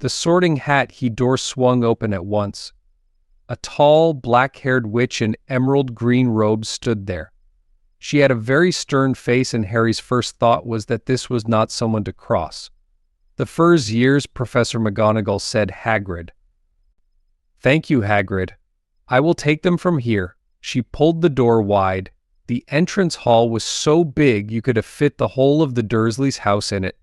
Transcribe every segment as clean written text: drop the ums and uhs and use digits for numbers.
The Sorting Hat door swung open at once. A tall, black-haired witch in emerald-green robes stood there. She had a very stern face, and Harry's first thought was that this was not someone to cross. "The Fur's years," Professor McGonagall said. "Hagrid." "Thank you, Hagrid. I will take them from here." She pulled the door wide. The entrance hall was so big you could have fit the whole of the Dursleys' house in it.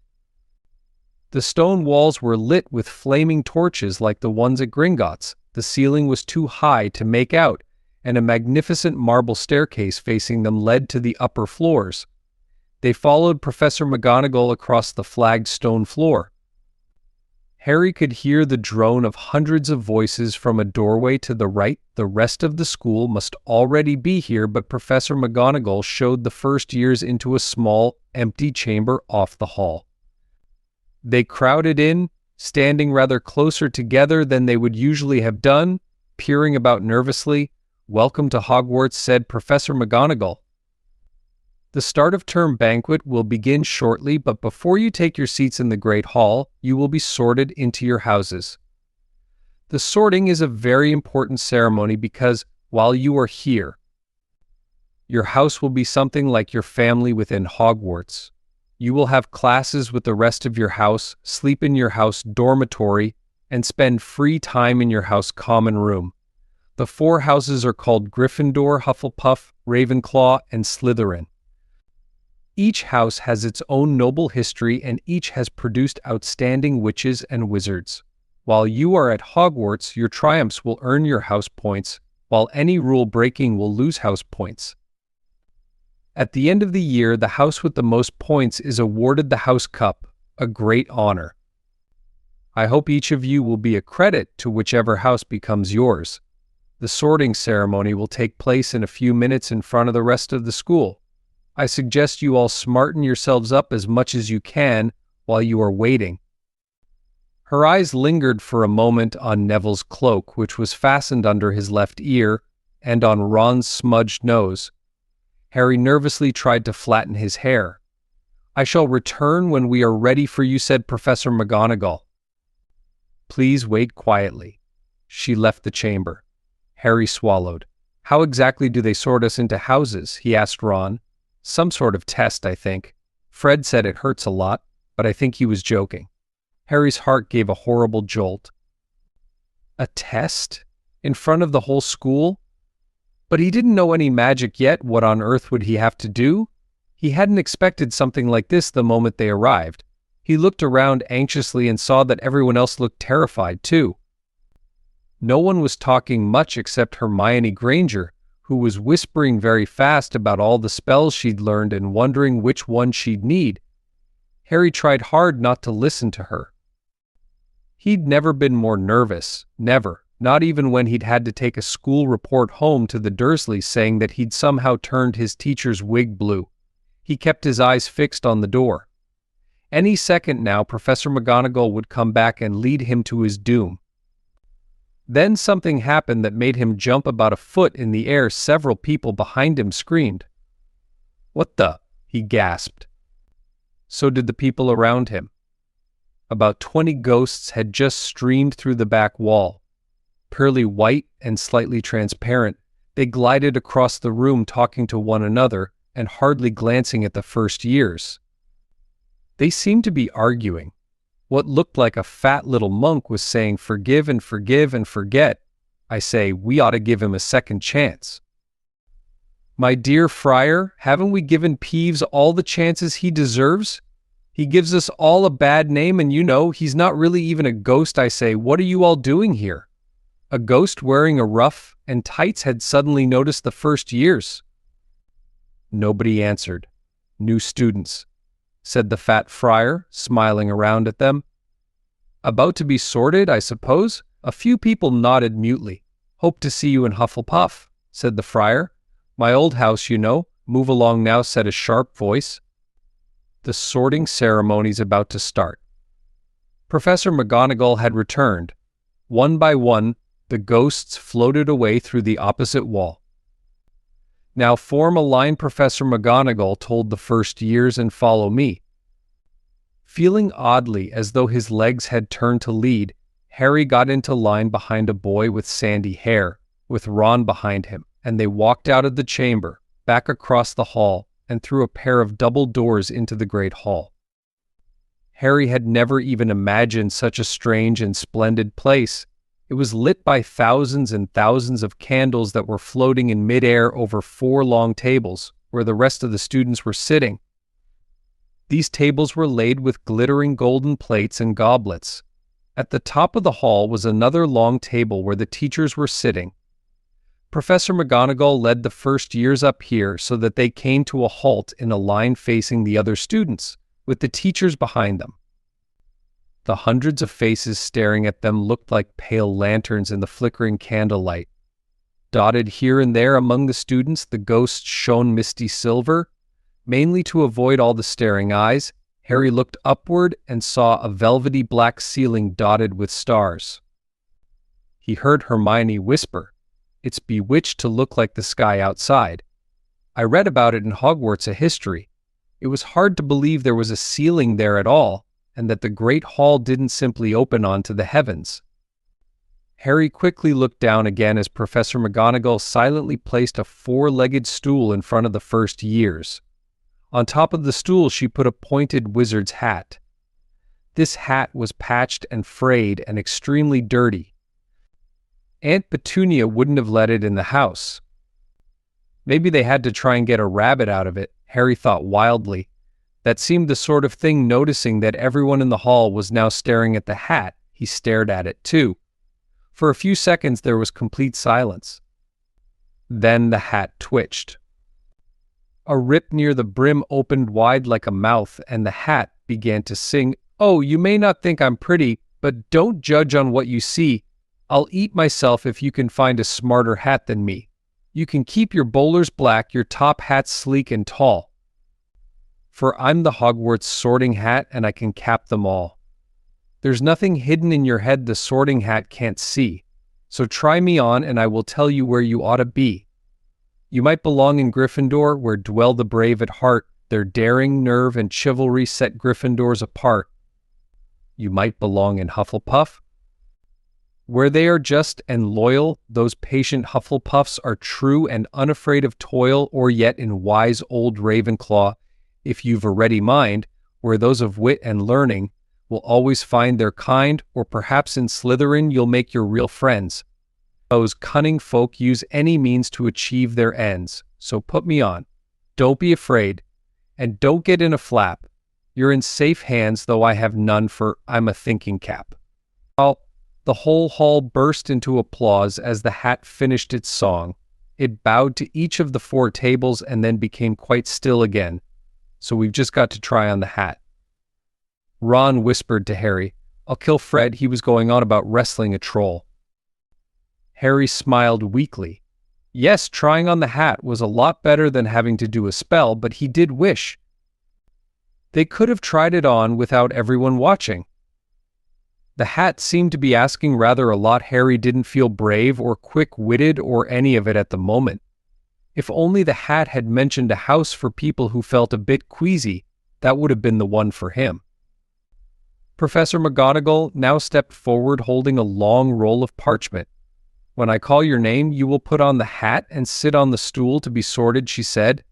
The stone walls were lit with flaming torches like the ones at Gringotts. The ceiling was too high to make out, and a magnificent marble staircase facing them led to the upper floors. They followed Professor McGonagall across the flagged stone floor. Harry could hear the drone of hundreds of voices from a doorway to the right. The rest of the school must already be here, but Professor McGonagall showed the first years into a small, empty chamber off the hall. They crowded in, standing rather closer together than they would usually have done, peering about nervously. "Welcome to Hogwarts," said Professor McGonagall. "The start of term banquet will begin shortly, but before you take your seats in the Great Hall, you will be sorted into your houses. The sorting is a very important ceremony because, while you are here, your house will be something like your family within Hogwarts. You will have classes with the rest of your house, sleep in your house dormitory, and spend free time in your house common room. The 4 houses are called Gryffindor, Hufflepuff, Ravenclaw, and Slytherin. Each house has its own noble history, and each has produced outstanding witches and wizards. While you are at Hogwarts, your triumphs will earn your house points, while any rule breaking will lose house points. At the end of the year, the house with the most points is awarded the House Cup, a great honor. I hope each of you will be a credit to whichever house becomes yours. The sorting ceremony will take place in a few minutes in front of the rest of the school. I suggest you all smarten yourselves up as much as you can while you are waiting." Her eyes lingered for a moment on Neville's cloak, which was fastened under his left ear, and on Ron's smudged nose. Harry nervously tried to flatten his hair. "I shall return when we are ready for you," said Professor McGonagall. "Please wait quietly." She left the chamber. Harry swallowed. "How exactly do they sort us into houses?" he asked Ron. "Some sort of test, I think. Fred said it hurts a lot, but I think he was joking." Harry's heart gave a horrible jolt. A test? In front of the whole school? But he didn't know any magic yet. What on earth would he have to do? He hadn't expected something like this the moment they arrived. He looked around anxiously and saw that everyone else looked terrified too. No one was talking much except Hermione Granger, who was whispering very fast about all the spells she'd learned and wondering which one she'd need. Harry tried hard not to listen to her. He'd never been more nervous, never. Not even when he'd had to take a school report home to the Dursleys saying that he'd somehow turned his teacher's wig blue. He kept his eyes fixed on the door. Any second now, Professor McGonagall would come back and lead him to his doom. Then something happened that made him jump about a foot in the air. Several people behind him screamed. "What the?" he gasped. So did the people around him. About 20 ghosts had just streamed through the back wall. Pearly white and slightly transparent, they glided across the room talking to one another and hardly glancing at the first years. They seemed to be arguing. What looked like a fat little monk was saying, "Forgive and forgive and forget. I say, we ought to give him a second chance." "My dear Friar, haven't we given Peeves all the chances he deserves? He gives us all a bad name, and you know, he's not really even a ghost. I say, what are you all doing here?" A ghost wearing a ruff and tights had suddenly noticed the first years. Nobody answered. "New students," said the fat friar, smiling around at them. "About to be sorted, I suppose?" A few people nodded mutely. "Hope to see you in Hufflepuff," said the friar. "My old house, you know. Move along now," said a sharp voice. The sorting ceremony's about to start. Professor McGonagall had returned. One by one, the ghosts floated away through the opposite wall. "Now form a line," Professor McGonagall told the first years, "and follow me." Feeling oddly as though his legs had turned to lead, Harry got into line behind a boy with sandy hair, with Ron behind him, and they walked out of the chamber, back across the hall, and through a pair of double doors into the great hall. Harry had never even imagined such a strange and splendid place. It was lit by thousands and thousands of candles that were floating in midair over 4 long tables, where the rest of the students were sitting. These tables were laid with glittering golden plates and goblets. At the top of the hall was another long table where the teachers were sitting. Professor McGonagall led the first years up here so that they came to a halt in a line facing the other students, with the teachers behind them. The hundreds of faces staring at them looked like pale lanterns in the flickering candlelight. Dotted here and there among the students, the ghosts shone misty silver. Mainly to avoid all the staring eyes, Harry looked upward and saw a velvety black ceiling dotted with stars. He heard Hermione whisper, "It's bewitched to look like the sky outside. I read about it in Hogwarts, a history. It was hard to believe there was a ceiling there at all, and that the great hall didn't simply open onto the heavens." Harry quickly looked down again as Professor McGonagall silently placed a 4-legged stool in front of the first years. On top of the stool she put a pointed wizard's hat. This hat was patched and frayed and extremely dirty. Aunt Petunia wouldn't have let it in the house. Maybe they had to try and get a rabbit out of it, Harry thought wildly. That seemed the sort of thing. Noticing that everyone in the hall was now staring at the hat, he stared at it too. For a few seconds there was complete silence. Then the hat twitched. A rip near the brim opened wide like a mouth, and the hat began to sing, "Oh, you may not think I'm pretty, but don't judge on what you see. I'll eat myself if you can find a smarter hat than me. You can keep your bowlers black, your top hats sleek and tall. For I'm the Hogwarts sorting hat, and I can cap them all. There's nothing hidden in your head the sorting hat can't see. So try me on, and I will tell you where you ought to be. You might belong in Gryffindor, where dwell the brave at heart. Their daring, nerve, and chivalry set Gryffindors apart. You might belong in Hufflepuff, where they are just and loyal. Those patient Hufflepuffs are true and unafraid of toil, or yet in wise old Ravenclaw, if you've a ready mind, where those of wit and learning will always find their kind, or perhaps in Slytherin you'll make your real friends. Those cunning folk use any means to achieve their ends, so put me on. Don't be afraid, and don't get in a flap. You're in safe hands, though I have none, for I'm a thinking cap." Well, the whole hall burst into applause as the hat finished its song. It bowed to each of the 4 tables and then became quite still again. "So we've just got to try on the hat." Ron whispered to Harry, "I'll kill Fred. He was going on about wrestling a troll." Harry smiled weakly. Yes, trying on the hat was a lot better than having to do a spell, but he did wish they could have tried it on without everyone watching. The hat seemed to be asking rather a lot. Harry didn't feel brave or quick-witted or any of it at the moment. If only the hat had mentioned a house for people who felt a bit queasy, that would have been the one for him. Professor McGonagall now stepped forward holding a long roll of parchment. "When I call your name, you will put on the hat and sit on the stool to be sorted," she said.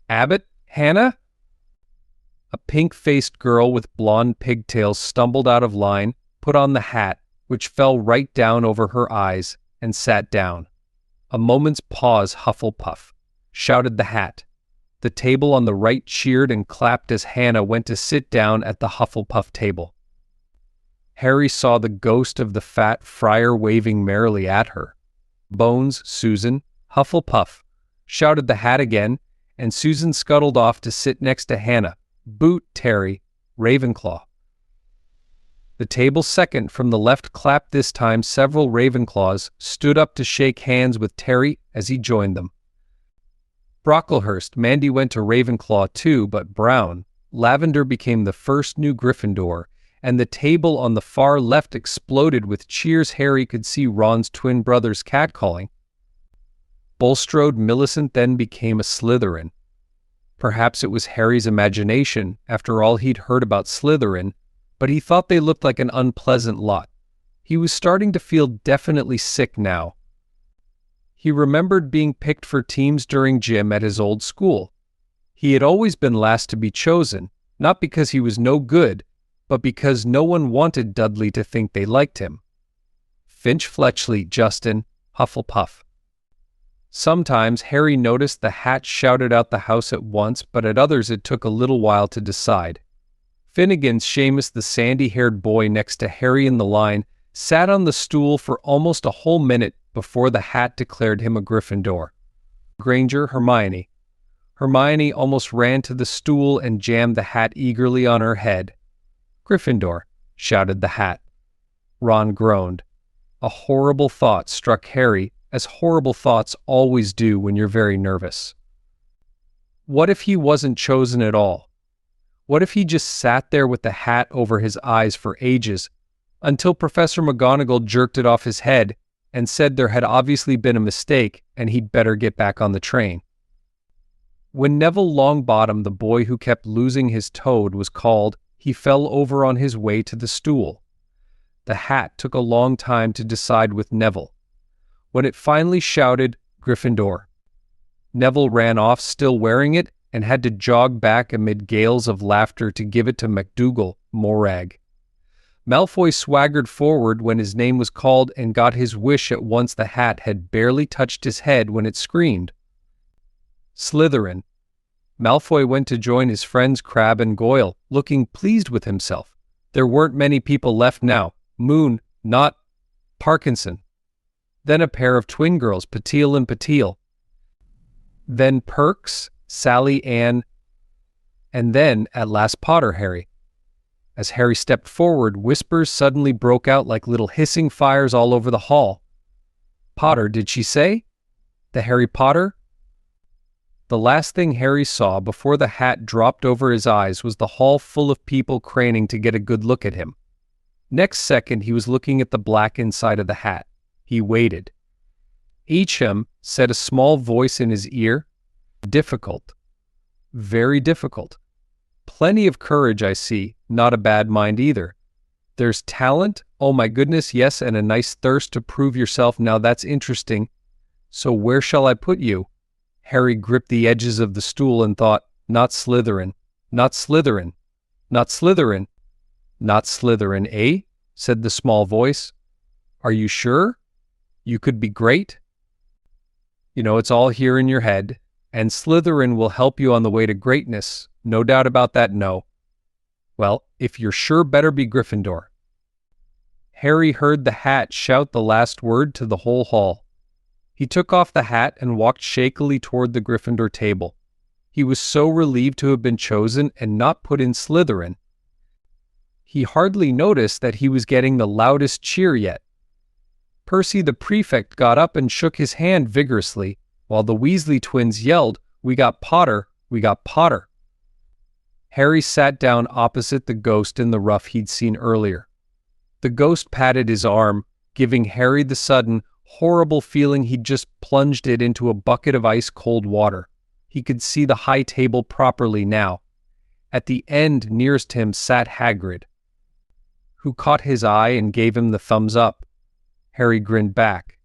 "Abbott? Hannah?" A pink-faced girl with blonde pigtails stumbled out of line, put on the hat, which fell right down over her eyes, and sat down. A moment's pause. "Hufflepuff," shouted the hat. The table on the right cheered and clapped as Hannah went to sit down at the Hufflepuff table. Harry saw the ghost of the fat friar waving merrily at her. "Bones, Susan, Hufflepuff," shouted the hat again, and Susan scuttled off to sit next to Hannah. "Boot, Terry, Ravenclaw." The table second from the left clapped this time. Several Ravenclaws stood up to shake hands with Terry as he joined them. Brocklehurst, Mandy went to Ravenclaw too, but Brown, Lavender became the first new Gryffindor, and the table on the far left exploded with cheers. Harry could see Ron's twin brothers catcalling. Bulstrode Millicent then became a Slytherin. Perhaps it was Harry's imagination, after all he'd heard about Slytherin, but he thought they looked like an unpleasant lot. He was starting to feel definitely sick now. He remembered being picked for teams during gym at his old school. He had always been last to be chosen, not because he was no good, but because no one wanted Dudley to think they liked him. Finch Fletchley, Justin, Hufflepuff. Sometimes Harry noticed the hat shouted out the house at once, but at others it took a little while to decide. Finnegan's Seamus, the sandy-haired boy next to Harry in the line, sat on the stool for almost a whole minute before the hat declared him a Gryffindor. Granger, Hermione. Hermione almost ran to the stool and jammed the hat eagerly on her head. Gryffindor, shouted the hat. Ron groaned. A horrible thought struck Harry, as horrible thoughts always do when you're very nervous. What if he wasn't chosen at all? What if he just sat there with the hat over his eyes for ages, until Professor McGonagall jerked it off his head and said there had obviously been a mistake and he'd better get back on the train? When Neville Longbottom, the boy who kept losing his toad, was called, he fell over on his way to the stool. The hat took a long time to decide with Neville. When it finally shouted, Gryffindor, Neville ran off still wearing it and had to jog back amid gales of laughter to give it to MacDougal, Morag. Malfoy swaggered forward when his name was called and got his wish at once. The hat had barely touched his head when it screamed. Slytherin. Malfoy went to join his friends Crabbe and Goyle, looking pleased with himself. There weren't many people left now. Moon, not Parkinson. Then a pair of twin girls, Patil and Patil. Then Perks, Sally Ann, and then, at last, Potter Harry. As Harry stepped forward, whispers suddenly broke out like little hissing fires all over the hall. Potter, did she say? The Harry Potter? The last thing Harry saw before the hat dropped over his eyes was the hall full of people craning to get a good look at him. Next second, he was looking at the black inside of the hat. He waited. Eacham, said a small voice in his ear. Difficult. Very difficult. Plenty of courage, I see. Not a bad mind either. There's talent, oh my goodness, yes, and a nice thirst to prove yourself. Now that's interesting. So where shall I put you? Harry gripped the edges of the stool and thought, not Slytherin, not Slytherin, not Slytherin, not Slytherin, eh? Said the small voice. Are you sure? You could be great? You know, it's all here in your head, and Slytherin will help you on the way to greatness. No doubt about that, no. Well, if you're sure, better be Gryffindor. Harry heard the hat shout the last word to the whole hall. He took off the hat and walked shakily toward the Gryffindor table. He was so relieved to have been chosen and not put in Slytherin. He hardly noticed that he was getting the loudest cheer yet. Percy the prefect got up and shook his hand vigorously, while the Weasley twins yelled, "We got Potter, we got Potter." Harry sat down opposite the ghost in the ruff he'd seen earlier. The ghost patted his arm, giving Harry the sudden, horrible feeling he'd just plunged it into a bucket of ice-cold water. He could see the high table properly now. At the end nearest him sat Hagrid, who caught his eye and gave him the thumbs up. Harry grinned back.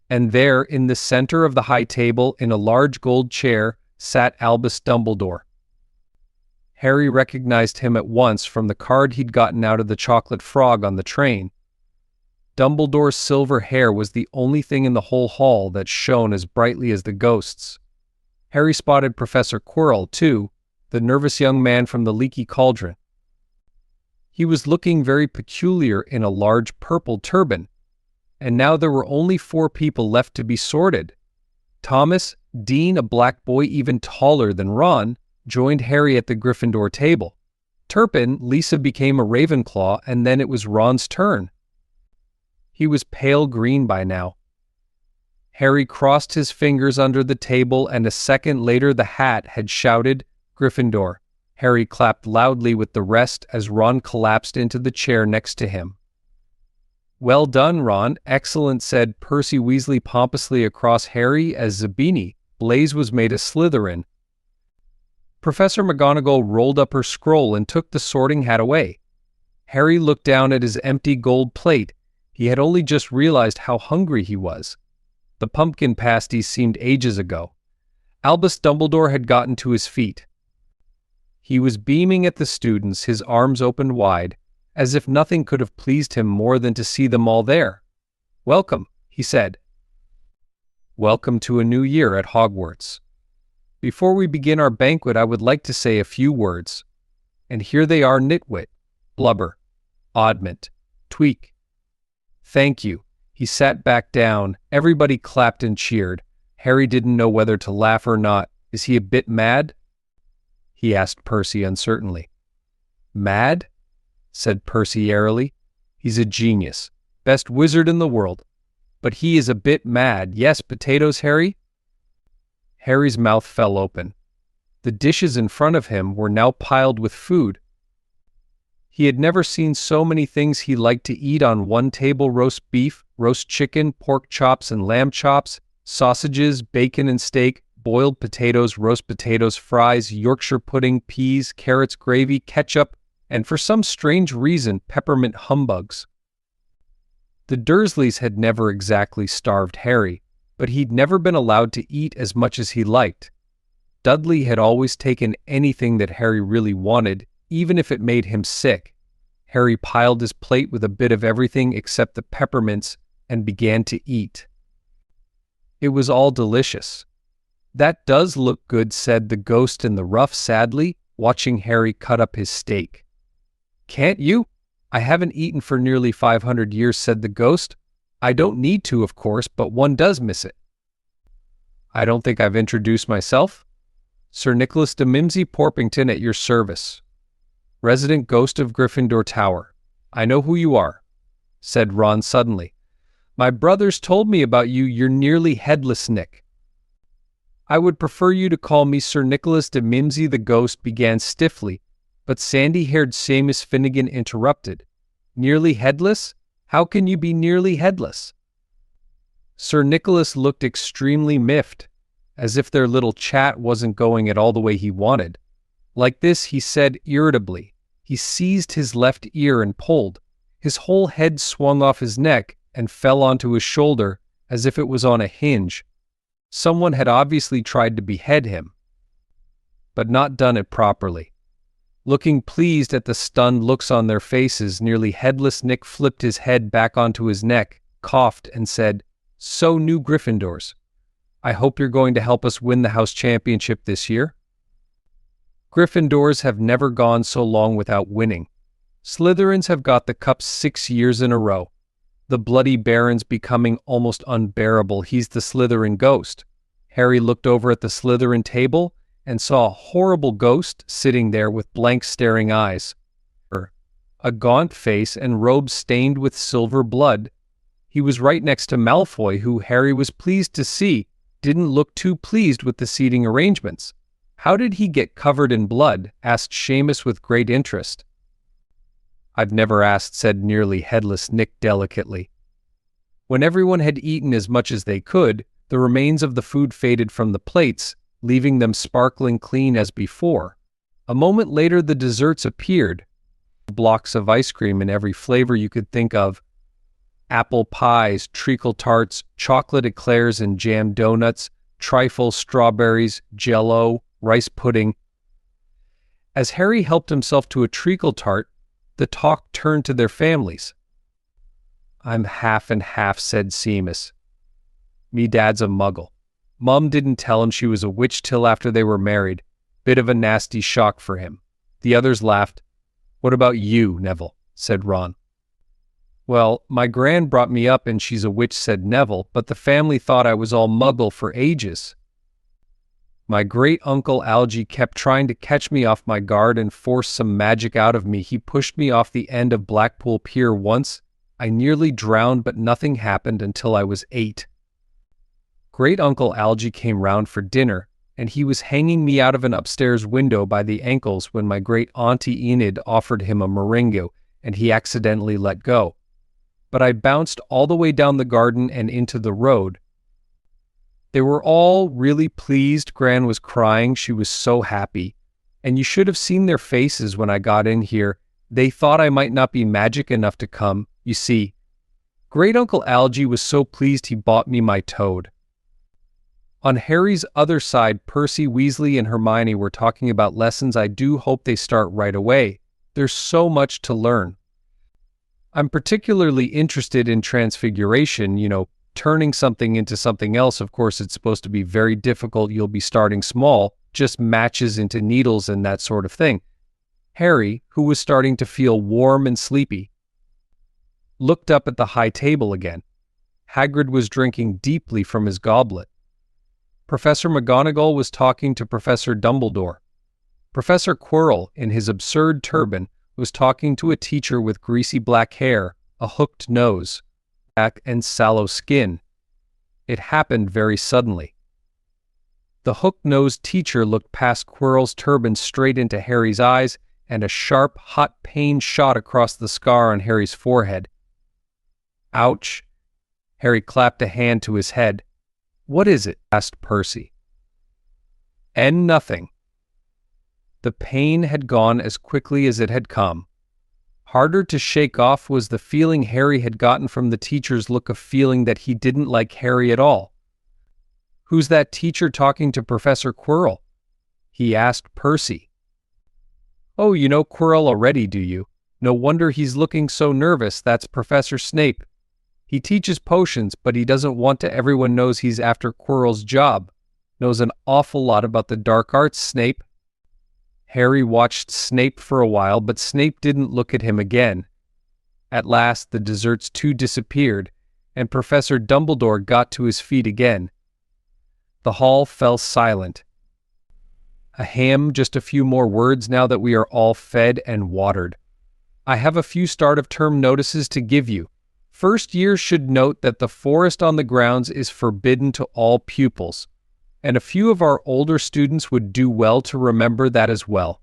And there, in the center of the high table, in a large gold chair, sat Albus Dumbledore. Harry recognized him at once from the card he'd gotten out of the chocolate frog on the train. Dumbledore's silver hair was the only thing in the whole hall that shone as brightly as the ghost's. Harry spotted Professor Quirrell, too, the nervous young man from the Leaky Cauldron. He was looking very peculiar in a large purple turban, and now there were only 4 people left to be sorted. Thomas, Dean, a black boy even taller than Ron, joined Harry at the Gryffindor table. Turpin, Lisa became a Ravenclaw, and then it was Ron's turn. He was pale green by now. Harry crossed his fingers under the table, and a second later the hat had shouted, "Gryffindor." Harry clapped loudly with the rest as Ron collapsed into the chair next to him. "Well done, Ron. Excellent," said Percy Weasley pompously across Harry as Zabini. Blaise was made a Slytherin. Professor McGonagall rolled up her scroll and took the sorting hat away. Harry looked down at his empty gold plate. He had only just realized how hungry he was. The pumpkin pasties seemed ages ago. Albus Dumbledore had gotten to his feet. He was beaming at the students, his arms opened wide, as if nothing could have pleased him more than to see them all there. "Welcome," he said. "Welcome to a new year at Hogwarts. Before we begin our banquet, I would like to say a few words. And here they are: Nitwit, Blubber, Oddment, Tweak. Thank you." He sat back down. Everybody clapped and cheered. Harry didn't know whether to laugh or not. "Is he a bit mad?" he asked Percy uncertainly. "Mad?" said Percy airily. "He's a genius. Best wizard in the world. But he is a bit mad. Yes, potatoes, Harry?" Harry's mouth fell open. The dishes in front of him were now piled with food. He had never seen so many things he liked to eat on one table: roast beef, roast chicken, pork chops and lamb chops, sausages, bacon and steak, boiled potatoes, roast potatoes, fries, Yorkshire pudding, peas, carrots, gravy, ketchup, and for some strange reason, peppermint humbugs. The Dursleys had never exactly starved Harry, but he'd never been allowed to eat as much as he liked. Dudley had always taken anything that Harry really wanted, even if it made him sick. Harry piled his plate with a bit of everything except the peppermints and began to eat. It was all delicious. "That does look good," said the ghost in the ruff sadly, watching Harry cut up his steak. "Can't you? I haven't eaten for nearly 500 years, said the ghost. "I don't need to, of course, but one does miss it." "I don't think I've introduced myself. Sir Nicholas de Mimsy Porpington at your service. Resident ghost of Gryffindor Tower. I know who you are," said Ron suddenly. "My brothers told me about you. You're nearly headless, Nick." "I would prefer you to call me Sir Nicholas de Mimsy," the ghost began stiffly, but sandy-haired Seamus Finnegan interrupted. "Nearly headless? How can you be nearly headless?" Sir Nicholas looked extremely miffed, as if their little chat wasn't going at all the way he wanted. Like this, he said irritably. He seized his left ear and pulled. His whole head swung off his neck and fell onto his shoulder as if it was on a hinge. Someone had obviously tried to behead him, but not done it properly. Looking pleased at the stunned looks on their faces, nearly headless Nick flipped his head back onto his neck, coughed, and said, "So, new Gryffindors, I hope you're going to help us win the house championship this year." Gryffindors have never gone so long without winning. Slytherins have got the cup 6 years in a row. The bloody Baron's becoming almost unbearable. He's the Slytherin ghost. Harry looked over at the Slytherin table and saw a horrible ghost sitting there with blank staring eyes, a gaunt face and robes stained with silver blood. He was right next to Malfoy, who Harry was pleased to see didn't look too pleased with the seating arrangements. "How did he get covered in blood?" asked Seamus with great interest. "I've never asked," said nearly headless Nick delicately. When everyone had eaten as much as they could, the remains of the food faded from the plates, leaving them sparkling clean as before. A moment later the desserts appeared, blocks of ice cream in every flavor you could think of. Apple pies, treacle tarts, chocolate eclairs and jam donuts, trifles, strawberries, jello, rice pudding. As Harry helped himself to a treacle tart, the talk turned to their families. "I'm half and half," said Seamus. "Me dad's a muggle. Mum didn't tell him she was a witch till after they were married. Bit of a nasty shock for him." The others laughed. "What about you, Neville?" said Ron. "Well, my gran brought me up and she's a witch," said Neville, "but the family thought I was all muggle for ages. My great-uncle Algy kept trying to catch me off my guard and force some magic out of me. He pushed me off the end of Blackpool Pier once. I nearly drowned, but nothing happened until I was 8. Great-uncle Algy came round for dinner, and he was hanging me out of an upstairs window by the ankles when my great-auntie Enid offered him a meringue, and he accidentally let go. But I bounced all the way down the garden and into the road. They were all really pleased. Gran was crying. She was so happy. And you should have seen their faces when I got in here. They thought I might not be magic enough to come. You see, Great Uncle Algy was so pleased he bought me my toad." On Harry's other side, Percy, Weasley, and Hermione were talking about lessons. "I do hope they start right away. There's so much to learn. I'm particularly interested in transfiguration, turning something into something else. Of course, it's supposed to be very difficult. You'll be starting small, just matches into needles and that sort of thing." Harry, who was starting to feel warm and sleepy, looked up at the high table again. Hagrid was drinking deeply from his goblet. Professor McGonagall was talking to Professor Dumbledore. Professor Quirrell, in his absurd turban, was talking to a teacher with greasy black hair, a hooked nose, back, and sallow skin. It happened very suddenly. The hook-nosed teacher looked past Quirrell's turban straight into Harry's eyes, and a sharp, hot pain shot across the scar on Harry's forehead. "Ouch!" Harry clapped a hand to his head. "What is it?" asked Percy. "And nothing." The pain had gone as quickly as it had come. Harder to shake off was the feeling Harry had gotten from the teacher's look, of feeling that he didn't like Harry at all. "Who's that teacher talking to Professor Quirrell?" he asked Percy. "Oh, you know Quirrell already, do you? No wonder he's looking so nervous. That's Professor Snape. He teaches potions, but he doesn't want everyone knows he's after Quirrell's job. Knows an awful lot about the dark arts, Snape." Harry watched Snape for a while, but Snape didn't look at him again. At last, the desserts too disappeared, and Professor Dumbledore got to his feet again. The hall fell silent. "Ahem, just a few more words now that we are all fed and watered. I have a few start-of-term notices to give you. First years should note that the forest on the grounds is forbidden to all pupils, and a few of our older students would do well to remember that as well."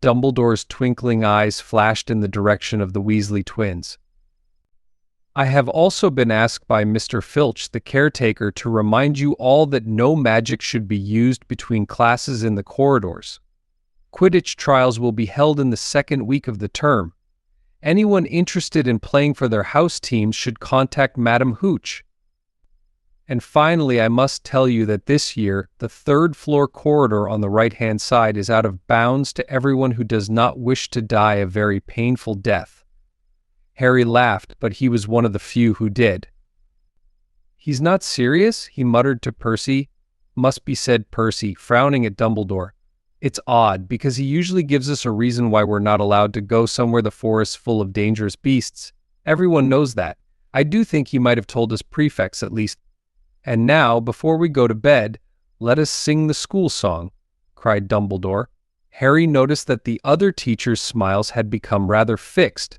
Dumbledore's twinkling eyes flashed in the direction of the Weasley twins. "I have also been asked by Mr. Filch, the caretaker, to remind you all that no magic should be used between classes in the corridors. Quidditch trials will be held in the second week of the term. Anyone interested in playing for their house teams should contact Madam Hooch. And finally, I must tell you that this year, the third-floor corridor on the right-hand side is out of bounds to everyone who does not wish to die a very painful death." Harry laughed, but he was one of the few who did. "He's not serious?" he muttered to Percy. "Must be," said Percy, frowning at Dumbledore. "It's odd, because he usually gives us a reason why we're not allowed to go somewhere the forest's full of dangerous beasts. Everyone knows that. I do think he might have told us prefects at least. And now, before we go to bed, let us sing the school song," cried Dumbledore. Harry noticed that the other teachers' smiles had become rather fixed.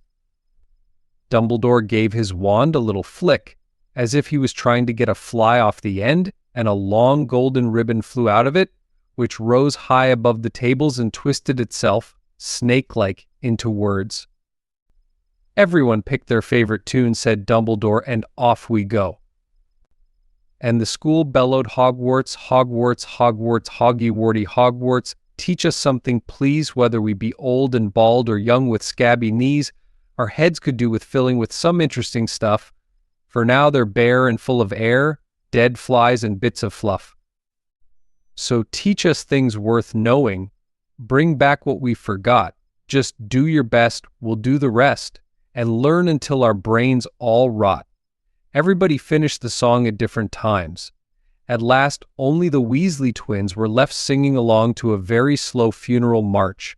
Dumbledore gave his wand a little flick, as if he was trying to get a fly off the end, and a long golden ribbon flew out of it, which rose high above the tables and twisted itself, snake-like, into words. "Everyone picked their favorite tune," said Dumbledore, "and off we go." And the school bellowed, "Hogwarts, Hogwarts, Hogwarts, Hoggy-Warty, Hogwarts, teach us something, please, whether we be old and bald or young with scabby knees. Our heads could do with filling with some interesting stuff, for now they're bare and full of air, dead flies and bits of fluff. So teach us things worth knowing, bring back what we forgot, just do your best, we'll do the rest, and learn until our brains all rot." Everybody finished the song at different times. At last, only the Weasley twins were left singing along to a very slow funeral march.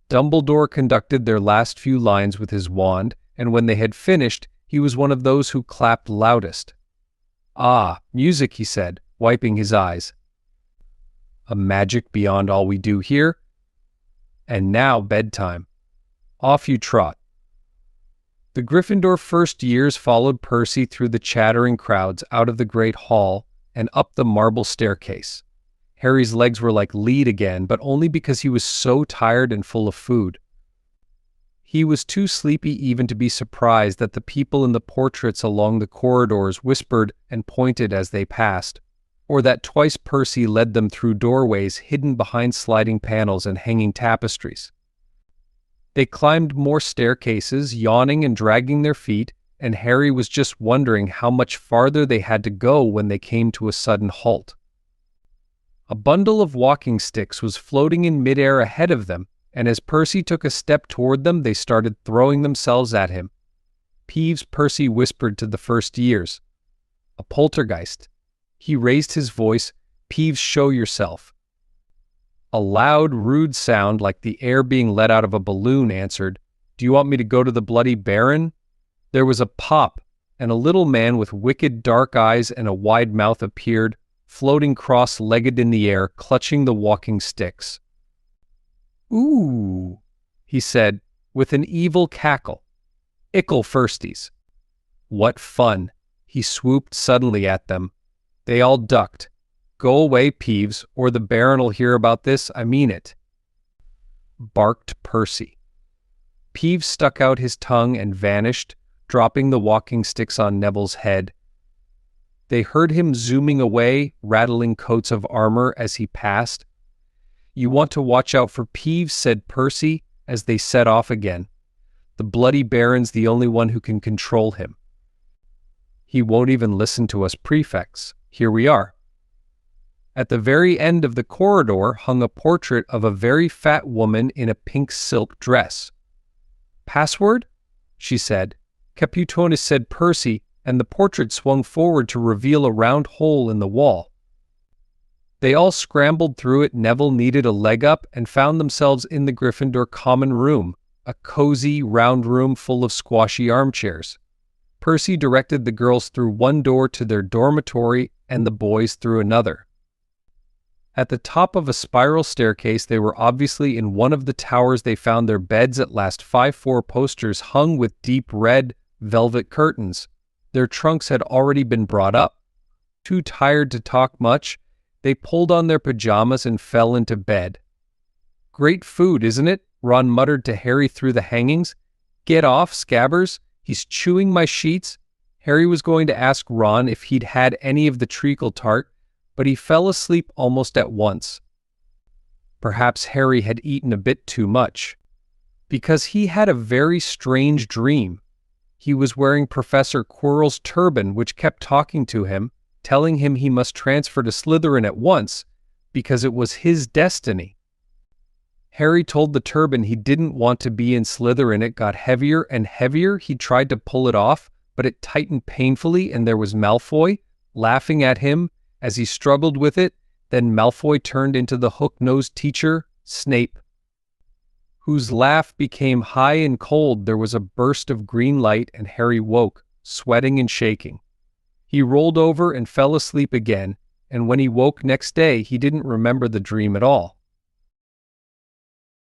Dumbledore conducted their last few lines with his wand, and when they had finished, he was one of those who clapped loudest. "Ah, music," he said, wiping his eyes. "A magic beyond all we do here. And now bedtime. Off you trot." The Gryffindor first years followed Percy through the chattering crowds, out of the great hall, and up the marble staircase. Harry's legs were like lead again, but only because he was so tired and full of food. He was too sleepy even to be surprised that the people in the portraits along the corridors whispered and pointed as they passed. or that twice Percy led them through doorways hidden behind sliding panels and hanging tapestries. They climbed more staircases, yawning and dragging their feet, and Harry was just wondering how much farther they had to go when they came to a sudden halt. A bundle of walking sticks was floating in midair ahead of them, and as Percy took a step toward them, they started throwing themselves at him. Peeves, Percy whispered to the first years. A poltergeist. He raised his voice. Peeves, show yourself. A loud, rude sound like the air being let out of a balloon answered, Do you want me to go to the Bloody Baron? There was a pop, and a little man with wicked dark eyes and a wide mouth appeared, floating cross-legged in the air, clutching the walking sticks. Ooh, he said, with an evil cackle. Ickle firsties. What fun. He swooped suddenly at them. They all ducked. Go away, Peeves, or the Baron'll hear about this, I mean it. Barked Percy. Peeves stuck out his tongue and vanished, dropping the walking sticks on Neville's head. They heard him zooming away, rattling coats of armor as he passed. You want to watch out for Peeves, said Percy, as they set off again. The Bloody Baron's the only one who can control him. He won't even listen to us prefects. Here we are. At the very end of the corridor hung a portrait of a very fat woman in a pink silk dress. Password? She said. Caputonis, said Percy, and the portrait swung forward to reveal a round hole in the wall. They all scrambled through it. Neville needed a leg up and found themselves in the Gryffindor common room, a cozy, round room full of squashy armchairs. Percy directed the girls through one door to their dormitory and the boys through another. At the top of a spiral staircase, they were obviously in one of the towers. They found their beds at last. 5-4 posters hung with deep red velvet curtains. Their trunks had already been brought up. Too tired to talk much, they pulled on their pajamas and fell into bed. Great food, isn't it? Ron muttered to Harry through the hangings. Get off, Scabbers. He's chewing my sheets. Harry was going to ask Ron if he'd had any of the treacle tart, but he fell asleep almost at once. Perhaps Harry had eaten a bit too much, because he had a very strange dream. He was wearing Professor Quirrell's turban, which kept talking to him, telling him he must transfer to Slytherin at once, because it was his destiny. Harry told the turban he didn't want to be in Slytherin. It got heavier and heavier. He tried to pull it off, but it tightened painfully, and there was Malfoy, laughing at him as he struggled with it. Then Malfoy turned into the hook-nosed teacher, Snape, whose laugh became high and cold. There was a burst of green light, and Harry woke, sweating and shaking. He rolled over and fell asleep again, and when he woke next day, he didn't remember the dream at all.